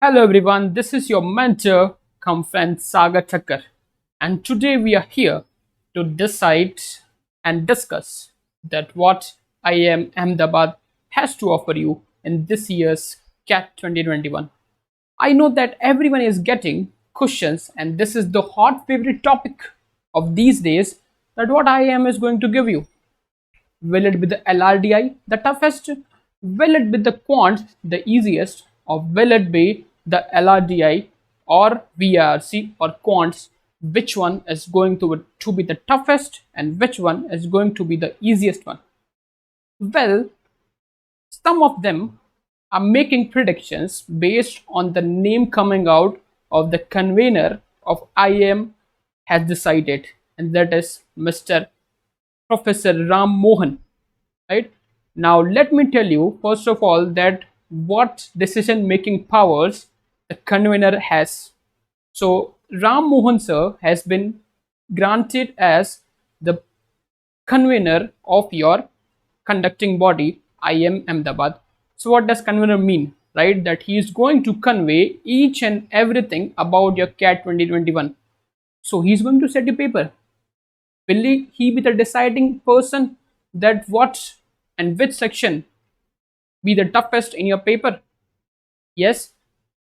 Hello everyone, this is your mentor, come friend Sagar Thakkar, and today we are here to decide and discuss that what IIM Ahmedabad has to offer you in this year's CAT 2021. I know that everyone is getting questions, and this is the hot favorite topic of these days, that what IIM is going to give you. Will it be the LRDI, the toughest? Will it be the Quant, the easiest? Or will it be the LRDI or VARC or Quants? Which one is going to be the toughest and which one is going to be the easiest one? Well, some of them are making predictions based on the name coming out of the convener of IIM has decided, and that is Mr. Professor Ram Mohan. Right now, let me tell you first of all that what decision making powers the convener has. So Ram Mohan sir has been granted as the convener of your conducting body IIM Ahmedabad. So what does convener mean? Right, that he is going to convey each and everything about your CAT 2021. So he's going to set a paper. Will he be the deciding person that what and which section be the toughest in your paper? Yes.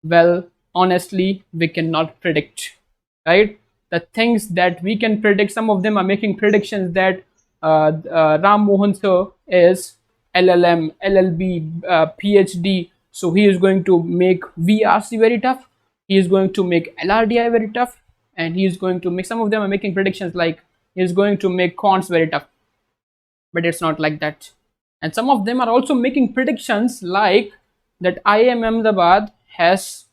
Well, honestly, we cannot predict, right? The things that we can predict, some of them are making predictions that Ram Mohan sir is LLM, LLB, PhD. So he is going to make VRC very tough. He is going to make LRDI very tough. And he is going to make, some of them are making predictions like he is going to make cons very tough. But it's not like that. And some of them are also making predictions like that IIM Ahmedabad has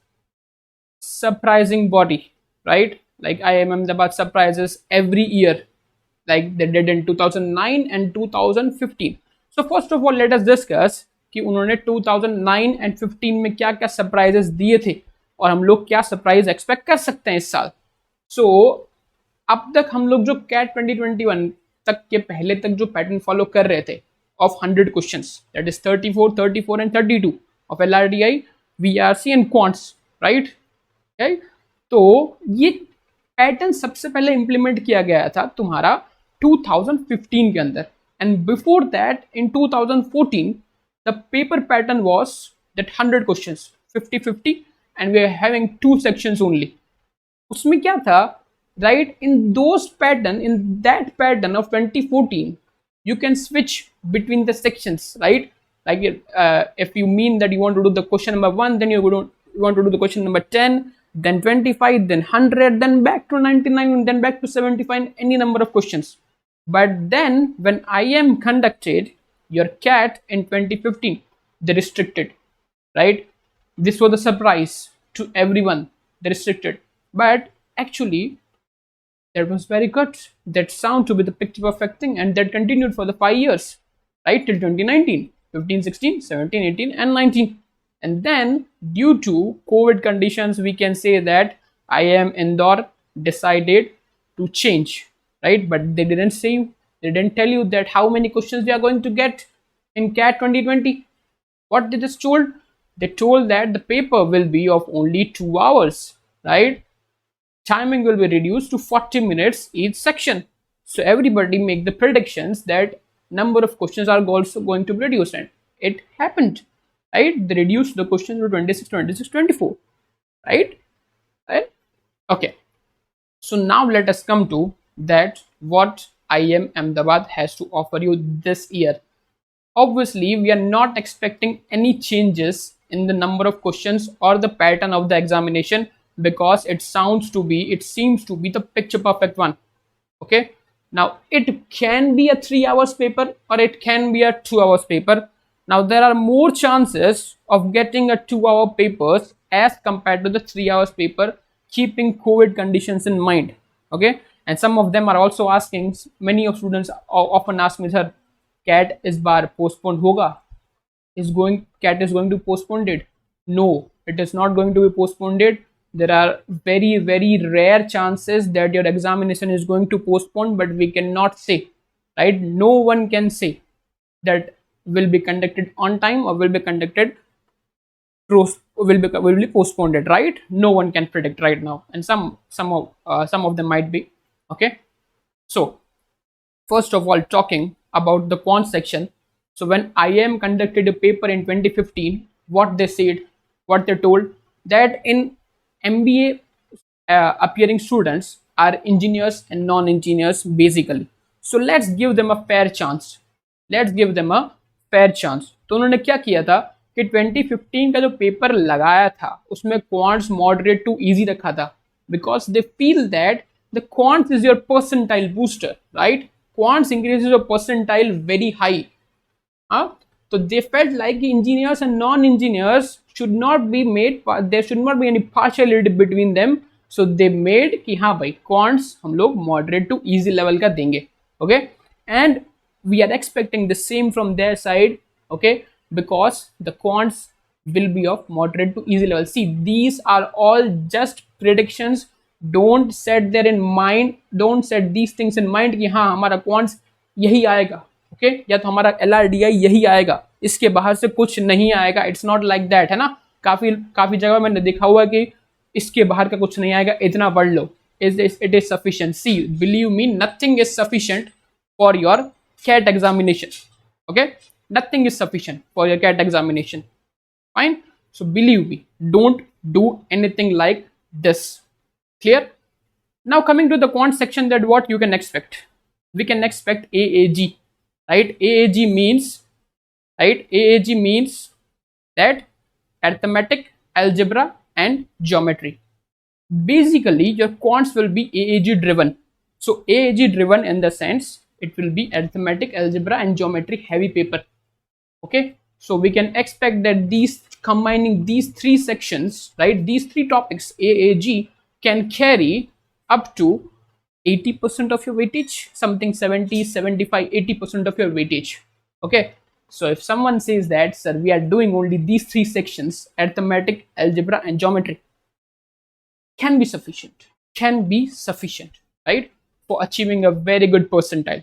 surprising body, right? Like IIM Ahmedabad surprises every year, like they did in 2009 and 2015. So first of all, let us discuss कि उन्होंने 2009 and 15 में क्या क्या surprises दिए थे और हम लोग क्या सरप्राइज एक्सपेक्ट कर सकते हैं इस साल. सो अब तक हम लोग जो कैट 2021 तक के पहले तक जो पैटर्न फॉलो कर रहे थे of 100 questions, that is 34, 34 and 32 of LRDI, VRC and quants, right? Okay? तो ये पैटर्न सबसे पहले इंप्लीमेंट किया गया था तुम्हारा 2015 के अंदर, and before that in 2014 the paper pattern was that 100 questions 50-50 and we are having two sections only. उसमें क्या था, right? In those pattern, in that pattern of 2014, you can switch between the sections, right? Like if you mean that you want to do the question number 1, then you want to do the question number 10, then 25, then 100, then back to 99, and then back to 75, any number of questions. But then when IIM conducted your CAT in 2015, they restricted, right? This was a surprise to everyone, they restricted. But actually that was very good. That sound to be the picture perfect thing, and that continued for the 5 years, right, till 2019, 15, 16, 17, 18 and 19. And then due to COVID conditions, we can say that IIM Indore decided to change, right? But they didn't say you, they didn't tell you that how many questions we are going to get in CAT 2020. What they just told? They told that the paper will be of only 2 hours, right? Timing will be reduced to 40 minutes each section. So everybody make the predictions that number of questions are also going to be reduced, and it happened, right? They reduced the questions to 26, 26, 24, right? Right? Okay. So now let us come to that what IIM Ahmedabad has to offer you this year. Obviously, we are not expecting any changes in the number of questions or the pattern of the examination, because it seems to be the picture perfect one. Okay, now it can be a 3 hours paper or it can be a 2 hours paper. Now there are more chances of getting a 2 hour papers as compared to the 3 hours paper, keeping COVID conditions in mind. Okay, and some of them are also asking, many of students often ask me, sir, CAT is bar postponed hoga, CAT is going to postpone it? No, it is not going to be postponed. There are very, very rare chances that your examination is going to postpone, but we cannot say, right? No one can say that will be conducted on time or will be conducted will be postponed, right? No one can predict right now, and some of them might be. Okay, so first of all, talking about the quant section. So when IIM conducted a paper in 2015, what they said, what they told, that in MBA appearing students are engineers and non-engineers basically. So let's give them a fair chance. Let's give them a fair chance. तो उन्होंने क्या किया था कि 2015 का जो paper लगाया था उसमें क्वांट्स मॉडरेट टू इजी रखा था, because they feel that the quants is your percentile booster, right? Quants increases your percentile very high. So they felt like engineers and non-engineers should not be made, there should not be any partiality between them. So they made कि हाँ भाई quants हम लोग moderate to easy level का देंगे. Okay, and we are expecting the same from their side. Okay, because the quants will be of moderate to easy level. See, these are all just predictions. Don't set there in mind, don't set these things in mind कि हाँ हमारा quants यही आएगा. Okay, या तो हमारा LRDI यही आएगा, इसके बाहर से कुछ नहीं आएगा. इट्स नॉट लाइक दैट, है ना. काफी जगह मैंने देखा हुआ कि इसके बाहर का कुछ नहीं आएगा, इतना पढ़ लो, it is sufficient. See, believe me, nothing is sufficient for your CAT examination. Okay, nothing is sufficient for your CAT examination. Fine. So believe me, don't do anything like this. Clear? Now coming to the quant section, that what you can expect. We can expect AAG. Right, AAG means that arithmetic, algebra and geometry. Basically your quants will be AAG driven. So AAG driven in the sense it will be arithmetic, algebra and geometry heavy paper. Okay, so we can expect that combining these three sections, right, these three topics, AAG can carry up to 80% of your weightage, something 70, 75, 80% of your weightage. Okay, so if someone says that, sir, we are doing only these three sections, arithmetic, algebra and geometry, can be sufficient, right, for achieving a very good percentile,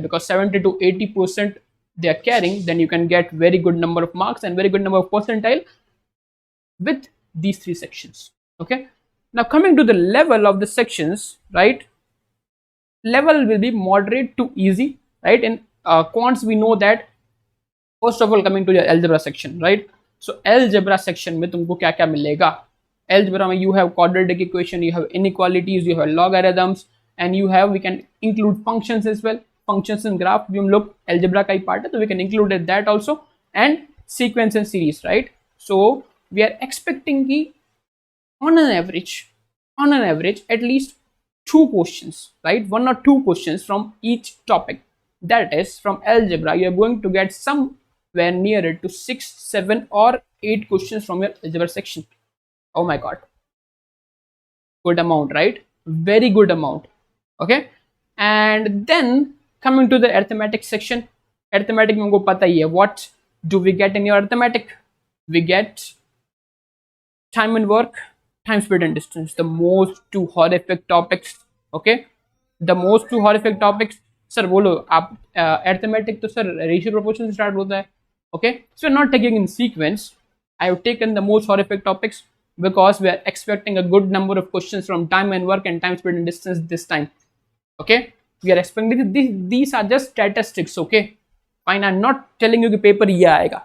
because 70 to 80% they are carrying, then you can get very good number of marks and very good number of percentile with these three sections. Okay, now coming to the level of the sections, right, level will be moderate to easy, right. In quants we know that, first of all, coming to the algebra section, right. So algebra section में तुमको क्या क्या मिलेगा? Algebra में you have quadratic equation, you have inequalities, you have logarithms, and you have, we can include functions as well. Functions and graph भी हम लोग algebra का ही part है, तो we can include that also, and sequence and series, right. So we are expecting कि on an average at least 2 questions, right, 1 or 2 questions from each topic. That is, from algebra you are going to get somewhere nearer to 6, 7 or 8 questions from your algebra section. Oh my god, good amount, right, very good amount. Okay, and then coming to the arithmetic section, arithmetic में हमको पता ही है, what do we get in your arithmetic? We get time and work, time, speed and distance, the most 2 horrific topics. Okay, the most 2 horrific topics. Sir बोलो आप, arithmetic तो sir ratio proportion से start होता है. Okay, so not taking in sequence, I have taken the most horrific topics because we are expecting a good number of questions from time and work and time, speed and distance this time. Okay, we are expecting these are just statistics. Okay, fine, I'm not telling you कि paper ये आएगा.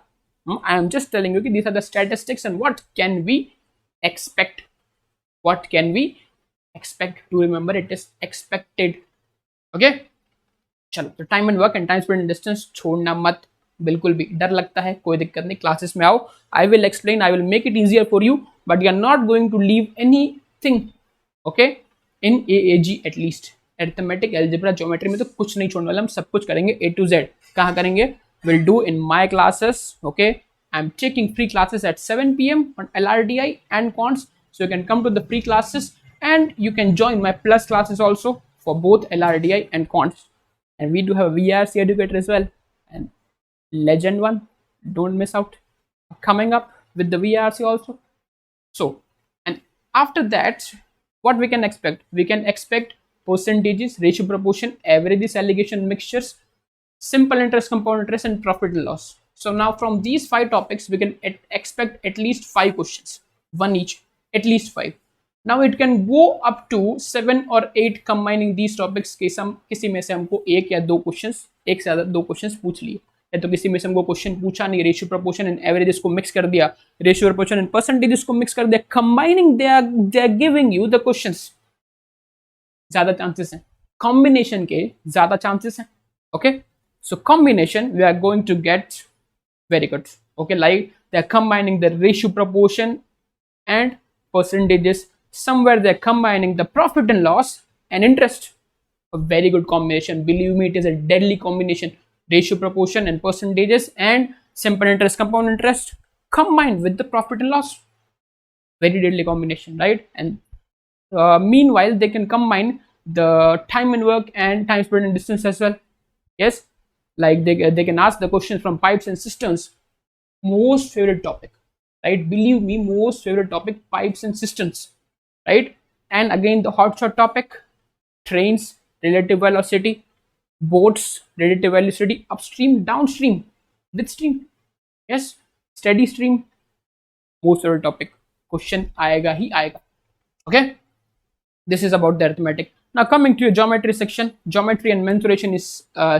I am just telling you कि these are the statistics and what can we expect. What can we expect? To remember, it is expected. Okay, चलो, तो time and work and time, speed and distance छोड़ना मत, बिल्कुल भी. डर लगता है, कोई दिक्कत नहीं, क्लासेस में आओ, I will explain, I will make it easier for you, but you are not going to leave anything. Okay, in AAG at least. Arithmetic, algebra, geometry में तो कुछ नहीं छोड़ने वाला, हम सब कुछ करेंगे A to Z. कहाँ करेंगे? Will do in my classes. Okay, I am taking free classes at 7 PM on LRDI and quants, so you can come to the free classes and you can join my plus classes also for both LRDI and quants. And we do have a VARC educator as well, and legend one, don't miss out, coming up with the VARC also. So, and after that, what we can expect? We can expect percentages, ratio, proportion, averages, allegation, mixtures, simple interest, compound interest, and profit and loss. So now from these 5 topics, we can expect at least 5 questions, one each, at least 5. Now it can go up to 7 or 8 combining these topics. किसी में से हमको एक या दो questions, एक से ज्यादा दो क्वेश्चंस पूछ लिए, या तो किसी में से हमको क्वेश्चन पूछा नहीं, रेशियो प्रोपोर्शन एंड एवरेज को मिक्स कर दिया, रेशियो प्रोपोर्शन एंड परसेंटेज को मिक्स कर दिया, combining they are giving you the questions, ज्यादा चांसेस हैं, कॉम्बिनेशन के ज्यादा चांसेस हैं. Okay, so combination we are going to get very good. Okay, like they're combining the ratio proportion and percentages. Somewhere they're combining the profit and loss and interest. A very good combination. Believe me, it is a deadly combination. Ratio proportion and percentages and simple interest, compound interest combined with the profit and loss. Very deadly combination, right? And meanwhile, they can combine the time and work and time spent and distance as well. Yes. Like they can ask the questions from pipes and cisterns. Most favorite topic, right? Believe me, most favorite topic, pipes and cisterns, right? And again, the hotshot topic, trains, relative velocity, boats, relative velocity, upstream, downstream, midstream, yes, steady stream. Most favorite topic, question आएगा ही आएगा. Okay, this is about the arithmetic. Now coming to your geometry section, geometry and mensuration is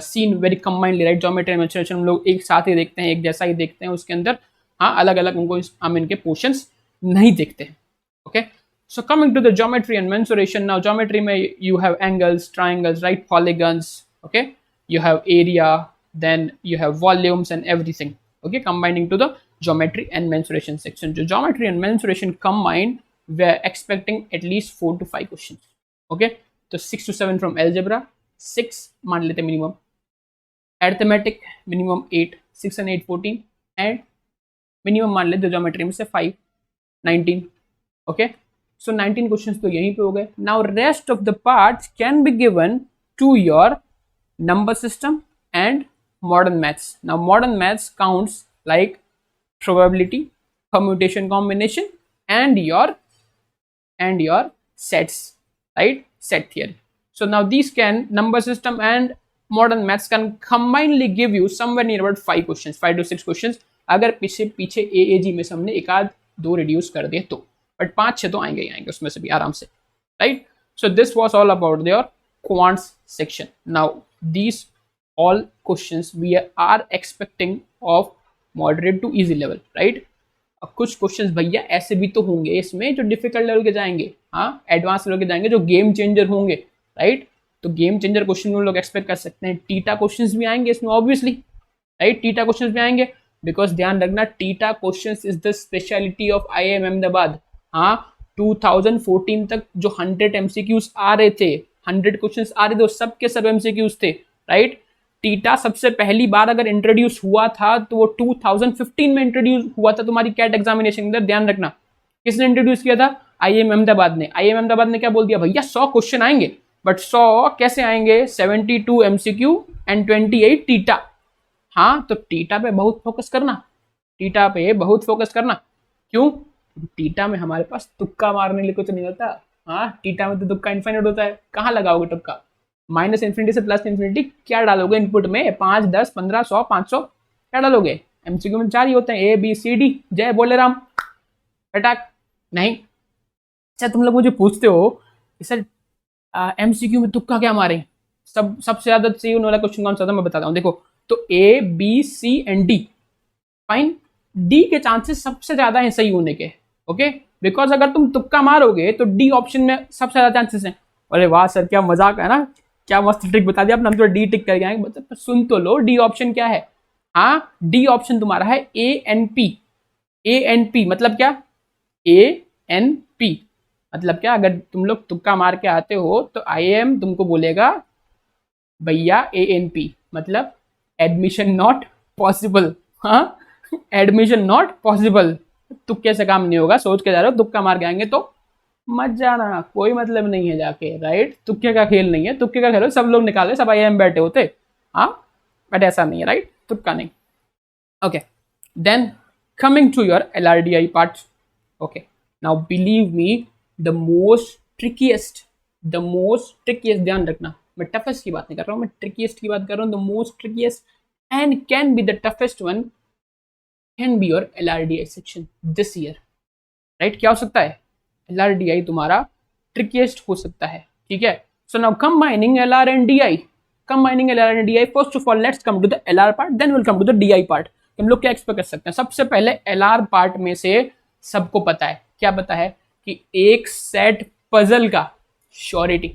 seen very combinedly, right? Geometry and mensuration हम लोग एक साथ ही देखते हैं, एक जैसा ही देखते हैं, उसके अंदर हाँ अलग अलग हमको हम इनके पोर्शंस नहीं देखते हैं. Okay, so coming to the geometry and mensuration, now geometry में you have angles, triangles, right, polygons, okay, you have area, then you have volumes and everything. Okay, combining to the geometry and mensuration section. So geometry and mensuration combined, we are expecting at least 4 to 5 questions. Okay, तो 6 to 7 from algebra, 6 मान लेते minimum, arithmetic minimum 8, 6 and 8 14, and minimum मान लेते geometry में से 5 19. okay, so 19 questions तो यहीं पे हो गए. Now rest of the parts can be given to your number system and modern maths. Now modern maths counts like probability, permutation, combination, and your sets, right? Set theory. So now these can, number system and modern maths can combinedly give you somewhere near about 5 questions, 5 to 6 questions. अगर पीछे AAG में से हमने एक आध दो reduce कर दिए तो, बट 5-6 तो आएंगे ही आएंगे उसमें से भी आराम से, right? So this was all about your quants section. Now these all questions we are expecting of moderate to easy level, right? कुछ क्वेश्चंस भैया ऐसे भी तो होंगे इसमें जो डिफिकल्ट लेवल के जाएंगे, हाँ एडवांस लेवल के जाएंगे, जो गेम चेंजर होंगे, राइट? तो गेम चेंजर क्वेश्चन हम लोग एक्सपेक्ट कर सकते हैं. टीटा क्वेश्चंस भी आएंगे इसमें ऑब्वियसली, राइट? टीटा क्वेश्चंस भी आएंगे बिकॉज ध्यान रखना theta questions is the speciality of IIM Ahmedabad. हाँ 2014 तक जो 100 MCQs आ रहे थे, 100 क्वेश्चंस आ रहे थे, सब के सब MCQs थे, राइट? टीटा सबसे पहली बार अगर इंट्रोड्यूस हुआ था तो वो 2015 में इंट्रोड्यूस हुआ था तुम्हारी कैट एग्जामिनेशन के अंदर. ध्यान रखना किसने इंट्रोड्यूस किया था? IIM अहमदाबाद ने. IIM अहमदाबाद ने क्या बोल दिया भैया 100 क्वेश्चन आएंगे, बट 100 कैसे आएंगे? 72 MCQ एंड 28 टीटा. हाँ तो टीटा पे बहुत फोकस करना, टीटा पे बहुत फोकस करना. क्यों? टीटा में हमारे पास तुक्का मारने के लिए कुछ नहीं होता. हाँ टीटा में तो तुक्का इनफाइनाइट होता है. कहाँ लगाओगे तुक्का? माइनस इन्फिनिटी से प्लस इन्फिनिटी क्या डालोगे इनपुट में? 5 10 15 100 500 क्या डालोगे? MCQ में 4 ही होते हैं, ABCD, जय बोले राम, अटैक नहीं. अच्छा तुम लोग मुझे पूछते हो सर MCQ में तुक्का क्या मारे? सबसे ज्यादा सही होने वाला क्वेश्चन कौन सा था मैं बताता हूँ. देखो तो A B C and D, fine. D के चांसेस सबसे ज्यादा हैं सही होने के. ओके, बिकॉज अगर तुम तुक्का मारोगे तो D ऑप्शन में सबसे ज्यादा चांसेस हैं. अरे वाह सर क्या मजाक है ना, क्या मस्त ट्रिक बता दिया आपने, हम तो डी टिक कर गए. मतलब सुन तो लो डी ऑप्शन क्या है. हाँ डी ऑप्शन तुम्हारा है ANP. ANP मतलब क्या? ANP मतलब क्या? अगर तुम लोग तुक्का मार के आते हो तो IIM तुमको बोलेगा भैया ANP मतलब एडमिशन नॉट पॉसिबल. हाँ एडमिशन नॉट पॉसिबल. तुक्के से काम नहीं होगा, सोच के जा रहे हो, तुक्का मार के आएंगे तो मत जाना, कोई मतलब नहीं है जाके, राइट? तुक्के का खेल नहीं है, तुक्के का खेल हो सब लोग निकाले, सब IIM बैठे होते. हाँ बट ऐसा नहीं है, राइट? तुक्का नहीं. Okay, then coming to your LRDI part. Okay, now believe me the most trickiest, ध्यान रखना मैं टफेस्ट की बात नहीं कर रहा हूँ, मैं ट्रिकीएस्ट की बात कर रहा हूँ. The most ट्रिकीएस्ट and can be the toughest one can be your LRDI section this year, right. क्या हो सकता है, LRDI तुम्हारा ट्रिकीस्ट हो सकता है, ठीक है। So now combining LR and DI, combining LR and DI, first of all let's come to the LR part, then will come to the DI part. हम लोग क्या एक्सपेक्ट कर सकते हैं, सबसे पहले LR पार्ट में से सबको पता है, क्या पता है कि एक सेट पजल का श्योरिटी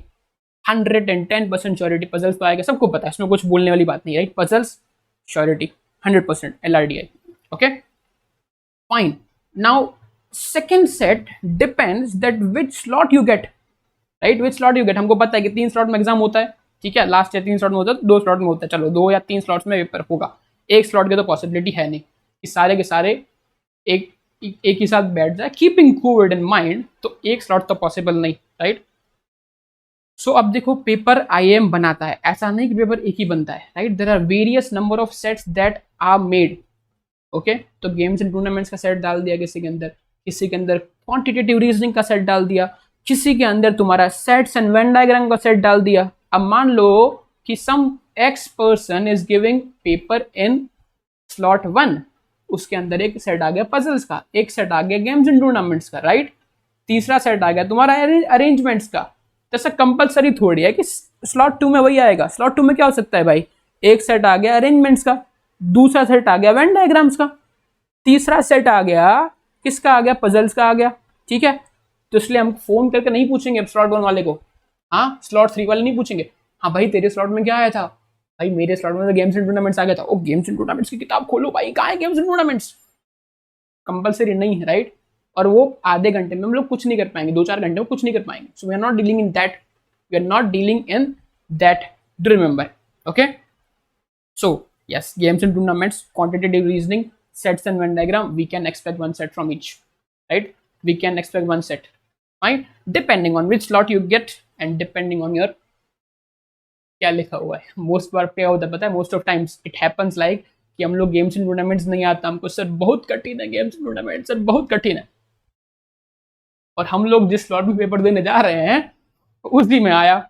110% श्योरिटी, पजल्स तो आएगा, सबको पता है, इसमें कुछ बोलने वाली बात नहीं है, right. Puzzles surety 100% LRDI, okay fine. Now second set depends that which slot you get, right, which slot you get। हमको पता है कि 3 स्लॉट में एग्जाम होता है, ठीक है, लास्ट या 3 स्लॉट में होता है, 2 स्लॉट में होता है, चलो 2 या 3 स्लॉट्स में पेपर होगा, एक स्लॉट की तो पॉसिबिलिटी है नहीं कि सारे के सारे एक एक ही साथ बैठ जाए, कीपिंग कोविड इन माइंड, तो एक स्लॉट तो पॉसिबल नहीं, राइट। सो अब देखो पेपर IIM बनाता है, ऐसा नहीं कि पेपर एक ही बनता है, right. There are various number of sets that are made, okay. तो गेम्स एंड टूर्नामेंट्स का सेट डाल दिया किसी के अंदर, किसी के अंदर क्वांटिटेटिव रीजनिंग का सेट डाल दिया, किसी के अंदर तुम्हारा सेट्स एंड वेन डायग्राम का सेट डाल दिया। अब मान लो कि some X person is giving paper in slot 1, उसके अंदर एक सेट आ गया पजल्स का, एक सेट आ गया गेम्स एंड टूर्नामेंट्स का, राइट। तीसरा सेट आ गया तुम्हारा अरेंजमेंट्स का। तो ऐसा कंपल्सरी थोड़ी है कि स्लॉट 2 में वही आएगा, स्लॉट 2 में क्या हो सकता है भाई, एक सेट आ गया अरेंजमेंट्स का, दूसरा सेट आ गया वेन डायग्राम्स का, तीसरा सेट आ गया किसका, आ गया पजल्स का आ गया, ठीक है। तो इसलिए हम फोन करके नहीं पूछेंगे स्लॉट 1 वाले को, हाँ स्लॉट 3 वाले नहीं पूछेंगे, हाँ भाई तेरे स्लॉट में क्या आया था, भाई मेरे स्लॉट में तो गेम्स एंड टूर्नामेंट्स आ गया था, ओ गेम्स एंड टूर्नामेंट्स की किताब खोलो भाई, कहाँ है गेम्स एंड टूर्नामेंट्स, कंपल्सरी नहीं है, राइट। और वो आधे घंटे में हम लोग कुछ नहीं कर पाएंगे, 2-4 घंटे में कुछ नहीं कर पाएंगे। So we are not dealing in that, we are not dealing in that, do remember, okay. So yes, games and tournaments, quantitative reasoning, sets and Venn diagram, we can expect one set from each, right? We can expect one set, right? Depending on which slot you get and depending on your क्या लिखा हुआ है। Most बार क्या होता है पता है, most of times it happens like कि हम लोग गेम्स एंड टूर्नामेंट्स नहीं आता हमको, सर बहुत कठिन है गेम्स एंड टूर्नामेंट, सर बहुत कठिन है, और हम लोग जिस स्लॉट में पेपर देने जा रहे हैं उसी में आया,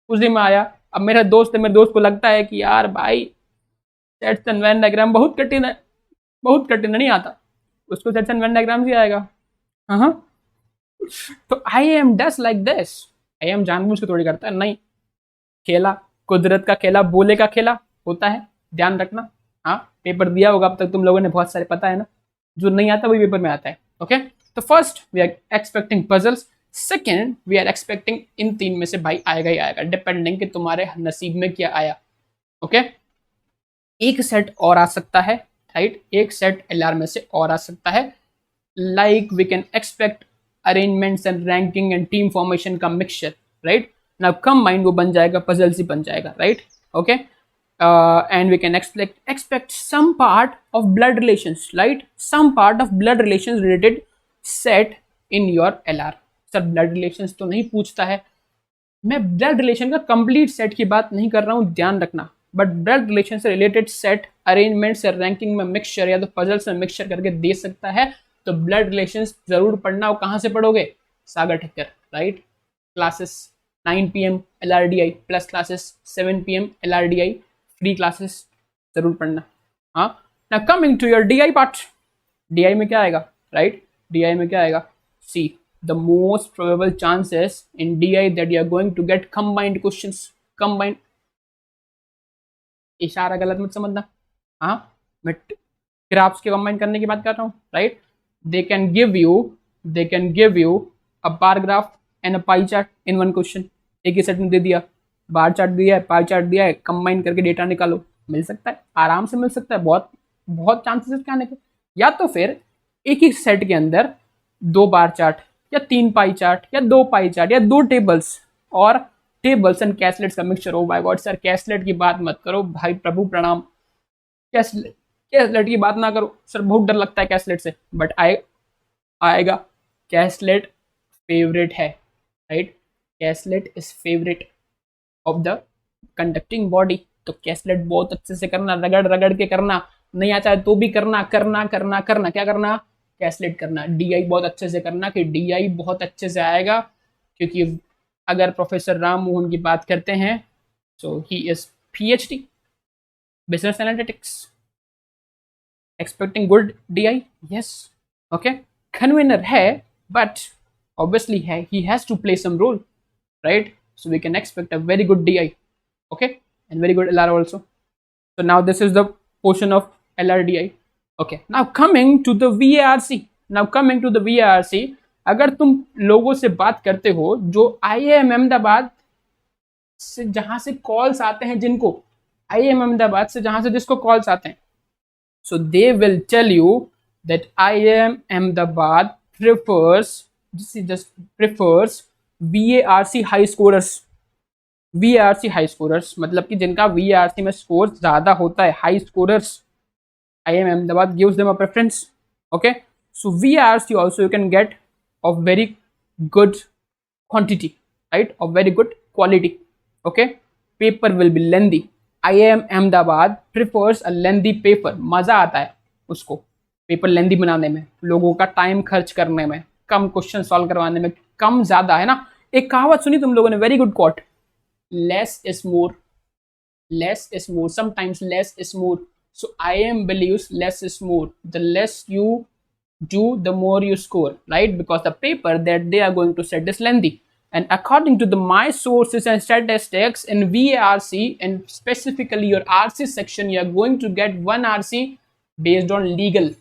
उसी में आया। अब मेरा दोस्त है, मेरे दोस्त को लगता है कि यार भाई सेट्स एंड वेन डायग्राम बहुत कठिन है, बहुत कठिन नहीं आता, उसको सेट्स एंड वेन डायग्राम ही आएगा, हाँ। तो IIM does like this, IIM जानबूझ के थोड़ी करता है, नहीं, खेला कुदरत का खेला, बोले का खेला होता है, ध्यान रखना। हाँ पेपर दिया होगा अब तक तुम लोगों ने, बहुत सारे पता है ना, जो नहीं आता वही पेपर में आता है, ओके। तो first we are expecting puzzles, second we are expecting in 3 में से भाई आएगा ही आएगा, डिपेंडिंग कि तुम्हारे नसीब में क्या आया, ओके। एक सेट और आ सकता है, राइट, एक सेट LR में से और आ सकता है, like we can expect arrangements and ranking and team formation का मिक्सचर, राइट ना, कंबाइंड वो बन जाएगा, पजल्स ही बन जाएगा, right, okay. And we can expect some part of blood relations, right, some part of blood relations related set in your LR। Sir blood relations तो नहीं पूछता है, मैं ब्लड रिलेशन का कंप्लीट सेट की बात नहीं कर रहा हूं, ध्यान रखना, बट ब्लड रिलेशन से रिलेटेड सेट अरेंजमेंट से रैंकिंग में मिक्सचर या तो पजल्स में मिक्सचर करके दे सकता है। तो ब्लड रिलेशंस जरूर पढ़ना, और कहाँ से पढ़ोगे, Sagar Thakkar, right. Classes 9 PM LRDI plus classes 7 PM LRDI free classes जरूर पढ़ना, हाँ। ना coming to your DI part, DI में क्या आएगा, राइट, DI में क्या आएगा, सी the most probable chances in DI that you are going to get combined questions, combined, इशारा गलत मत समझना, हाँ मैं ग्राफ्स के कंबाइन करने की बात कर रहा हूँ, right. They can give you a bar graph and a pie chart in one question, एक ही सेट में दे दिया, बार चार्ट दिया है, पाई चार्ट दिया है, कंबाइन करके डेटा निकालो, मिल सकता है, आराम से मिल सकता है, बहुत बहुत चांसेस इसके आने के। या तो फिर एक ही सेट के अंदर 2 बार चार्ट या 3 पाई चार्ट या 2 पाई चार्ट या 2 टेबल्स, और टेबल्स एंड कैसलेट्स का मिक्सचर। Oh my god sir caselet की बात मत करो भाई, प्रभु प्रणाम, कैसलेट की बात ना करो सर, बहुत डर लगता है कैसलेट से, बट आएगा, कैसलेट फेवरेट है, right, caselet is favourite of the conducting body. तो कैसलेट बहुत अच्छे से करना, रगड़ रगड़ के करना, नहीं आता है तो भी करना करना करना करना, क्या करना, कैसलेट करना। DI बहुत अच्छे से करना, कि DI बहुत अच्छे से आएगा, क्योंकि अगर प्रोफेसर राम मोहन की बात करते हैं तो he is PhD business analytics, expecting good DI? Yes. Okay. Convener hai, but obviously he has to play some role, right? So we can expect a very good DI, okay, and very good LR also. So now this is the portion of LRDI. Okay. Now coming to the VARC. अगर तुम लोगों से बात करते हो जो IIM Ahmedabad से जहां से कॉल्स आते हैं, जिनको IIM अहमदाबाद से जहां से जिसको कॉल्स आते हैं, so they will tell you that IIM Ahmedabad prefers VARC high scorers. VARC high scorers मतलब कि जिनका VARC में स्कोर ज्यादा होता है, high scorers, IIM Ahmedabad gives them a preference. Okay, so VARC also you can get of very good quantity, right, of very good quality. Okay, paper will be lengthy. IIM Ahmedabad prefers a lengthy paper. मजा आता है उसको paper लेंदी बनाने में, लोगों का time खर्च करने में, कम क्वेश्चन सॉल्व करवाने में, कम ज्यादा, है ना. एक कहावत सुनी तुम लोगों ने, very good quote, less is more, less is more, sometimes less is more. So IIM believes less is more. The less you do, the more you score, right? Because the paper that they are going to set is lengthy. And according to the my sources and statistics in VARC and specifically your RC section, you are going to get one RC based on legal.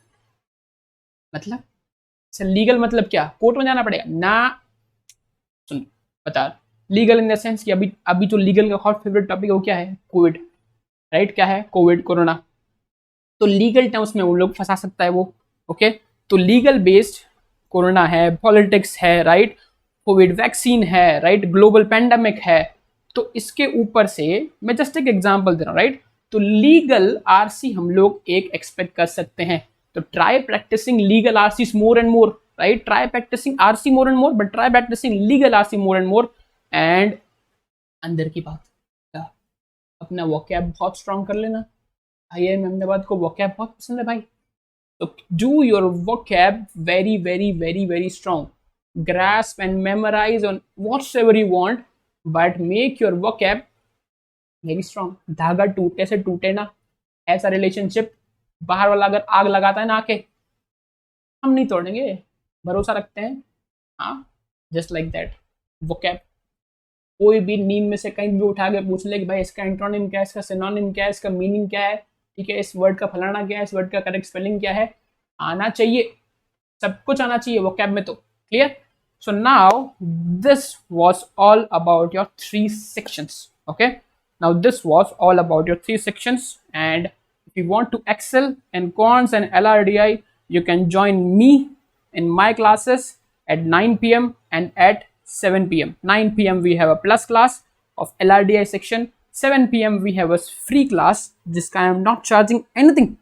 मतलब legal मतलब क्या, court में जाना पड़ेगा ना. सुन बता, legal in the sense कि अभी जो लीगल का हॉट फेवरेट टॉपिक है वो क्या है, कोविड, राइट. क्या है, कोविड, कोरोना. तो लीगल टर्म्स में वो लोग फंसा सकता है वो. ओके, तो लीगल बेस्ड कोरोना है, पॉलिटिक्स है, राइट, कोविड वैक्सीन है, राइट, ग्लोबल पैंडेमिक है. तो इसके ऊपर से मैं जस्ट एक एग्जांपल दे रहा हूँ, राइट. तो लीगल आरसी हम लोग एक एक्सपेक्ट कर सकते हैं. तो try practicing legal RC more and more, right. Try practicing RC more and more, but try practicing legal RC more and more. And अंदर की बात, अपना वोकैब बहुत स्ट्रॉन्ग कर लेना. IIM अहमदाबाद को वोकैब बहुत पसंद है भाई. तो do your vocab very very very very strong. grasp and memorize on whatsoever you want, but make your vocab very strong. धागा टूटे से टूटे ना, ऐसा रिलेशनशिप. बाहर वाला अगर आग लगाता है ना आके, हम नहीं तोड़ेंगे, भरोसा रखते हैं. हाँ, जस्ट लाइक दैट vocab. कोई भी नीम में से कहीं भी उठा के पूछ ले कि भाई इसका एंटोनिम क्या है, इसका सिनोनिम क्या है, इसका मीनिंग क्या है, ठीक है, इस वर्ड का फलाना क्या है, इस वर्ड का करेक्ट स्पेलिंग क्या है, आना चाहिए, सब कुछ आना चाहिए vocab में. तो clear? So now this was all about your 3 sections. Okay, now this was all about your 3 sections, and if you want to excel in quants and LRDI, you can join me in my classes at 9 p.m. and at 7 p.m. 9 p.m. we have a plus class of LRDI section. 7 p.m. we have a free class. This I am not charging anything.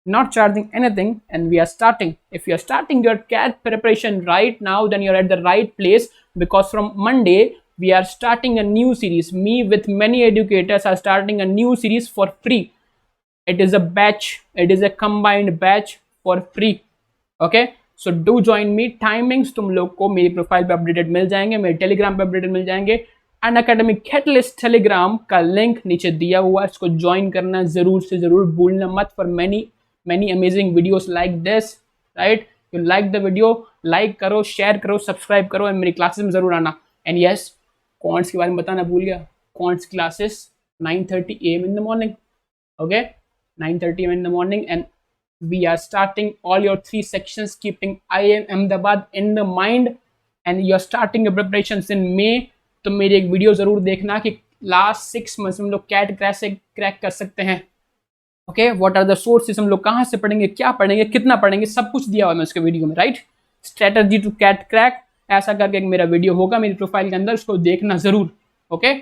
And we are starting. If you are starting your CAT preparation right now, then you're at the right place, because from Monday we are starting a new series. Me with many educators are starting a new series for free. It is a batch, it is a combined batch for free. Okay, so do join me. Timings तुम लोग को मेरी profile पे updated मिल जाएंगे, मेरे Telegram पे updated मिल जाएंगे. Unacademy CAT-alyst Telegram का लिंक नीचे दिया हुआ है, इसको ज्वाइन करना जरूर से जरूर भूलना मत. For many amazing videos like this, right? You like the video, like करो, share करो, subscribe करो, और मेरी क्लासेस में जरूर आना. And yes, quants के बारे में बताना भूल गया. Quants classes 9:30 AM in the morning. Okay, 9:30 AM in the morning, and we are starting all your 3 sections, keeping IIM Ahmedabad in the mind, and you are starting your preparations in May. तो मेरी एक video जरूर देखना कि last 6 months में हम लोग cat crack कर सकते हैं. Okay, what are the sources, हम लोग कहाँ से पढ़ेंगे, क्या पढ़ेंगे, कितना पढ़ेंगे, सब कुछ दिया हुआ है उसके वीडियो में, right. Strategy to CAT crack, ऐसा करके एक मेरा वीडियो होगा मेरी प्रोफाइल के अंदर, उसको देखना जरूर. Okay,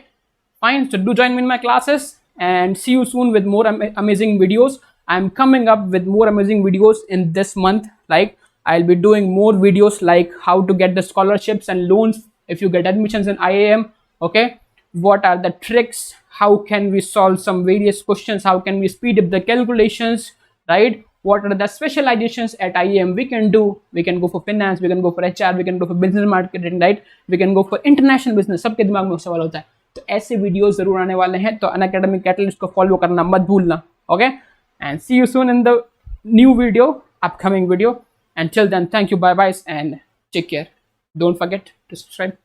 fine. So do join in my classes and see you soon with more amazing videos. I'm coming up with more amazing videos in this month. Like, I'll be doing more videos like how to get the scholarships and loans if you get admissions in IIM. Okay, what are the tricks, how can we solve some various questions, how can we speed up the calculations, right? What are the specializations at IIM we can do? We can go for finance, we can go for HR, we can go for business marketing, right? We can go for international business. सबके दिमाग में सवाल होता है. तो ऐसे videos जरूर आने वाले हैं, तो अनअकैडमी कैटलिस्ट को फॉलो करना मत भूलना. Okay, and see you soon in the new video, upcoming video. Until then, thank you, bye bye, and take care. Don't forget to subscribe.